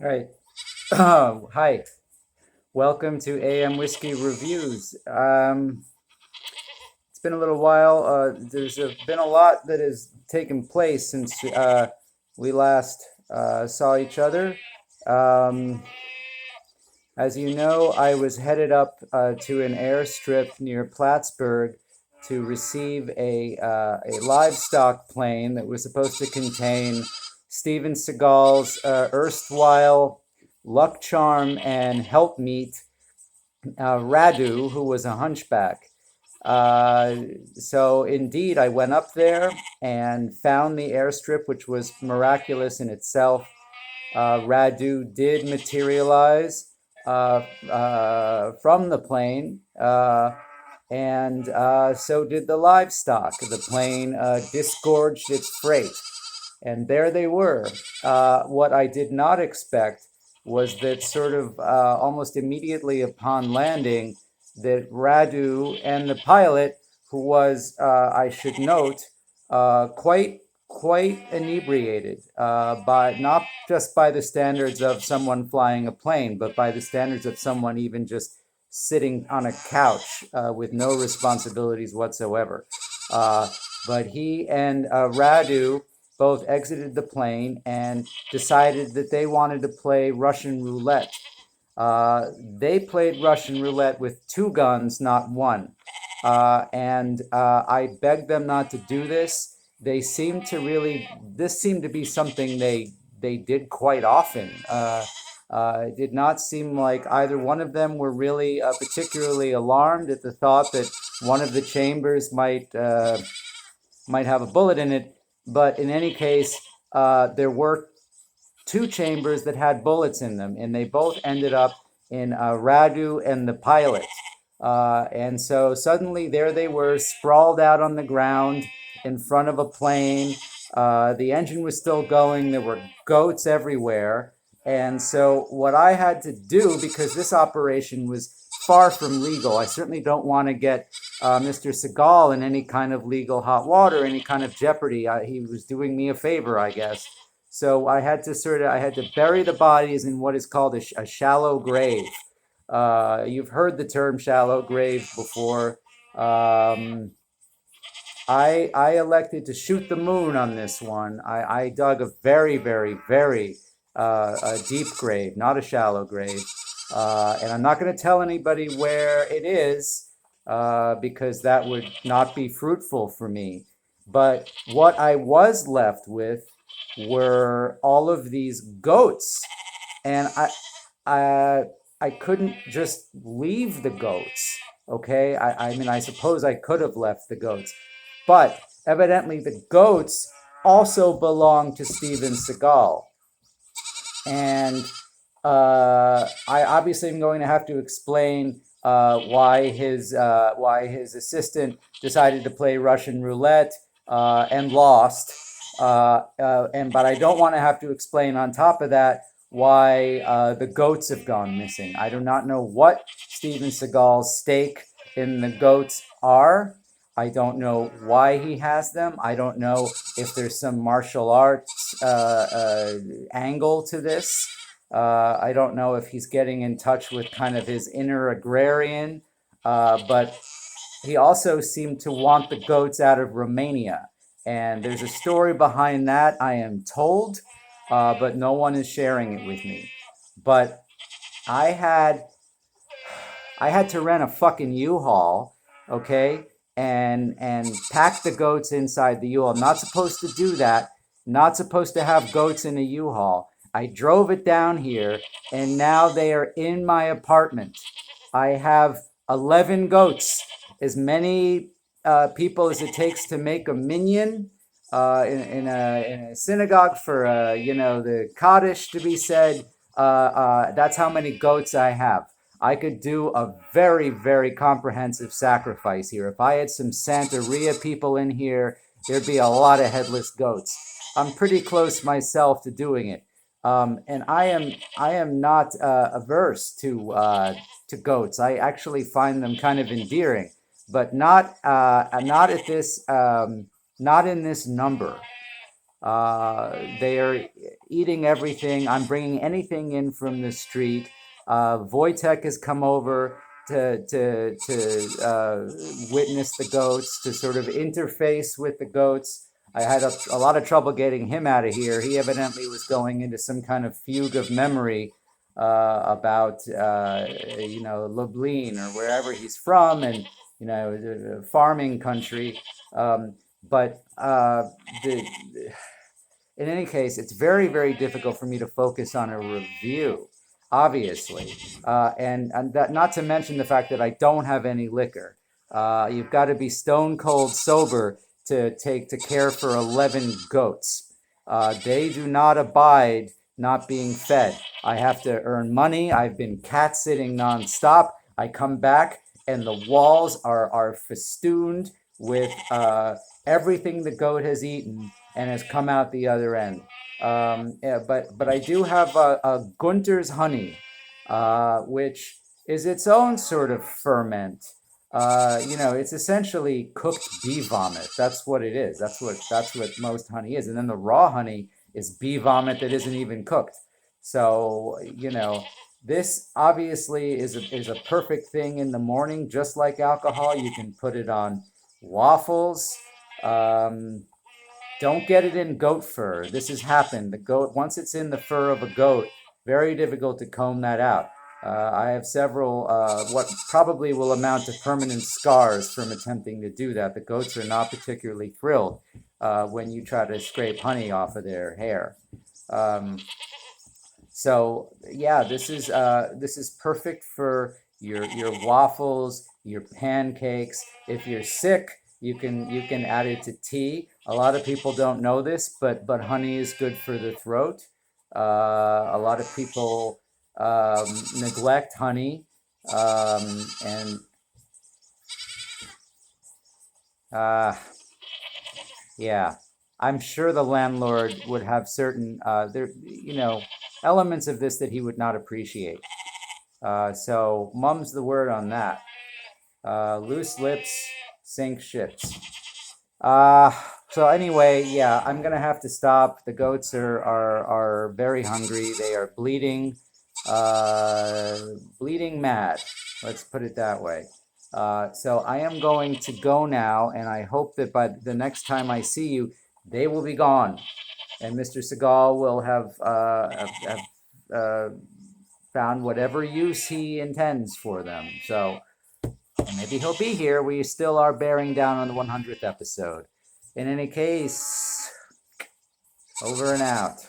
All right. Hi. Welcome to AM Whiskey Reviews. It's been a little while. There's been a lot that has taken place since we last saw each other. Um, as you know, I was headed up to an airstrip near Plattsburgh to receive a livestock plane that was supposed to contain Steven Seagal's erstwhile luck charm and helpmeet, Radu, who was a hunchback. Uh, so indeed, I went up there and found the airstrip, which was miraculous in itself. Radu did materialize from the plane, and so did the livestock. The plane disgorged its freight, and there they were. What I did not expect was that sort of almost immediately upon landing, that Radu and the pilot, who was, I should note, quite inebriated, by not just by the standards of someone flying a plane, but by the standards of someone even just sitting on a couch with no responsibilities whatsoever. Uh, but he and Radu both exited the plane and decided that they wanted to play Russian roulette. They played Russian roulette with two guns, not one. And I begged them not to do this. This seemed to be something they did quite often. It did not seem like either one of them were really particularly alarmed at the thought that one of the chambers might have a bullet in it. But in any case, there were two chambers that had bullets in them, and they both ended up in Radu and the pilot. And so suddenly there they were, sprawled out on the ground in front of a plane. The engine was still going. There were goats everywhere. And so what I had to do, because this operation was far from legal, I certainly don't want to get Mr. Seagal in any kind of legal hot water, any kind of jeopardy. He was doing me a favor, I guess. So I had to bury the bodies in what is called a shallow grave. You've heard the term shallow grave before. Um, I elected to shoot the moon on this one. I dug a very a deep grave, not a shallow grave. And I'm not going to tell anybody where it is because that would not be fruitful for me. But what I was left with were all of these goats, and I, I couldn't just leave the goats. Okay, I mean, I suppose I could have left the goats, but evidently the goats also belong to Steven Seagal, and I obviously am going to have to explain why his assistant decided to play Russian roulette and lost. And but I don't want to have to explain on top of that why the goats have gone missing. I do not know what Steven Seagal's stake in the goats are. I don't know why he has them. I don't know if there's some martial arts angle to this. I don't know if he's getting in touch with kind of his inner agrarian, but he also seemed to want the goats out of Romania. And there's a story behind that, I am told, but no one is sharing it with me. But I had I had to rent a fucking U-Haul, okay, and pack the goats inside the U-Haul. I'm not supposed to do that. Not supposed to have goats in a U-Haul. I drove it down here, and now they are in my apartment. I have 11 goats, as many people as it takes to make a minyan in a synagogue for the Kaddish to be said. That's how many goats I have. I could do a very comprehensive sacrifice here. If I had some Santeria people in here, there'd be a lot of headless goats. I'm pretty close myself to doing it, and I am not averse to goats. I actually find them kind of endearing, but not at this not in this number. They are eating everything. I'm bringing anything in from the street. Wojtek has come over to witness the goats, to sort of interface with the goats. I had a lot of trouble getting him out of here. He evidently was going into some kind of fugue of memory about Lublin or wherever he's from, and farming country. But the in any case, it's very, very difficult for me to focus on a review, obviously, and that, not to mention the fact that I don't have any liquor. You've got to be stone cold sober to care for 11 goats. They do not abide not being fed. I have to earn money. I've been cat sitting nonstop. I come back and the walls are festooned with everything the goat has eaten and has come out the other end. Yeah, but I do have a Gunter's honey, which is its own sort of ferment. It's essentially cooked bee vomit. That's what it is. That's what most honey is. And then the raw honey is bee vomit that isn't even cooked. So this obviously is a perfect thing in the morning, just like alcohol. You can put it on waffles. Um, don't get it in goat fur. This has happened. The goat, once it's in the fur of a goat, very difficult to comb that out. I have several, what probably will amount to permanent scars from attempting to do that. The goats are not particularly thrilled when you try to scrape honey off of their hair. Um, so yeah, this is perfect for your waffles, your pancakes. If you're sick, you can add it to tea. A lot of people don't know this, but honey is good for the throat. A lot of people neglect honey, and uh, yeah, I'm sure the landlord would have certain elements of this that he would not appreciate. So mum's the word on that. Loose lips sink ships. Uh, so anyway, yeah, I'm gonna have to stop. The goats are very hungry. They are bleeding, uh, bleeding mad. Let's put it that way. So I am going to go now, and I hope that by the next time I see you, they will be gone, and Mr. Seagal will have found whatever use he intends for them. So maybe he'll be here. We still are bearing down on the 100th episode. In any case, over and out.